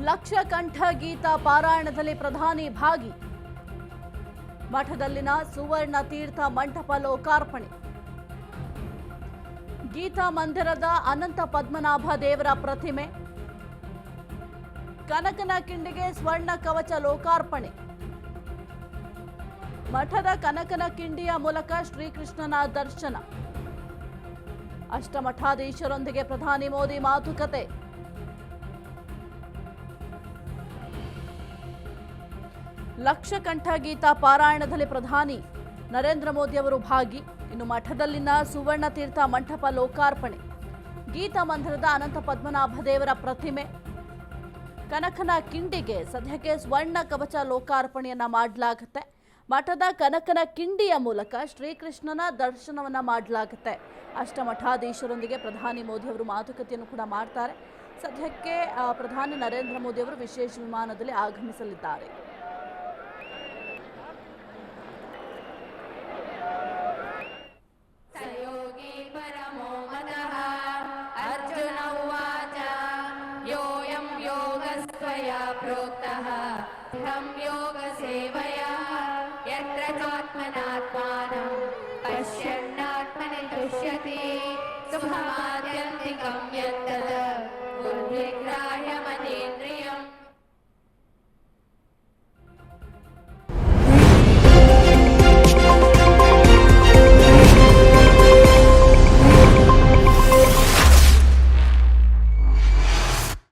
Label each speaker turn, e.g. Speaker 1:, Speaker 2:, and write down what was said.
Speaker 1: ಲಕ್ಷಕಂಠ ಗೀತಾ ಪಾರಾಯಣದಲ್ಲಿ ಪ್ರಧಾನಿ ಭಾಗಿ. ಮಠದಲ್ಲಿನ ಸುವರ್ಣ ತೀರ್ಥ ಮಂಟಪ ಲೋಕಾರ್ಪಣೆ. ಗೀತಾ ಮಂದಿರದ ಅನಂತ ಪದ್ಮನಾಭ ದೇವರ ಪ್ರತಿಮೆ. ಕನಕನ ಕಿಂಡಿಗೆ ಸ್ವರ್ಣ ಕವಚ ಲೋಕಾರ್ಪಣೆ. ಮಠದ ಕನಕನ ಕಿಂಡಿಯ ಮೂಲಕ ಶ್ರೀಕೃಷ್ಣನ ದರ್ಶನ. ಅಷ್ಟಮಠಾಧೀಶರೊಂದಿಗೆ ಪ್ರಧಾನಿ ಮೋದಿ ಮಾತುಕತೆ. ಲಕ್ಷಕಂಠ ಗೀತಾ ಪಾರಾಯಣದಲ್ಲಿ ಪ್ರಧಾನಿ ನರೇಂದ್ರ ಮೋದಿ ಅವರು ಭಾಗಿ. ಇನ್ನು ಮಠದಲ್ಲಿನ ಸುವರ್ಣ ತೀರ್ಥ ಮಂಟಪ ಲೋಕಾರ್ಪಣೆ. ಗೀತಾ ಮಂದಿರದ ಅನಂತ ಪದ್ಮನಾಭ ದೇವರ ಪ್ರತಿಮೆ. ಕನಕನ ಕಿಂಡಿಗೆ ಸದ್ಯಕ್ಕೆ ಸ್ವರ್ಣ ಕವಚ ಲೋಕಾರ್ಪಣೆಯನ್ನ ಮಾಡಲಾಗುತ್ತೆ. ಮಠದ ಕನಕನ ಕಿಂಡಿಯ ಮೂಲಕ ಶ್ರೀಕೃಷ್ಣನ ದರ್ಶನವನ್ನ ಮಾಡಲಾಗುತ್ತೆ. ಅಷ್ಟಮಠಾಧೀಶರೊಂದಿಗೆ ಪ್ರಧಾನಿ ಮೋದಿ ಅವರು ಮಾತುಕತೆಯನ್ನು ಕೂಡ ಮಾಡ್ತಾರೆ. ಸದ್ಯಕ್ಕೆ ಪ್ರಧಾನಿ ನರೇಂದ್ರ ಮೋದಿ ಅವರು ವಿಶೇಷ ವಿಮಾನದಲ್ಲಿ ಆಗಮಿಸಲಿದ್ದಾರೆ.
Speaker 2: प्रोक्तः हम योग सेवया यत्र चात्मनात्मानं पश्यन्नात्मनि तुष्यति सुखमात्यन्तिकं यत्तद् उद्विग्राह्यमतीन्द्रियम्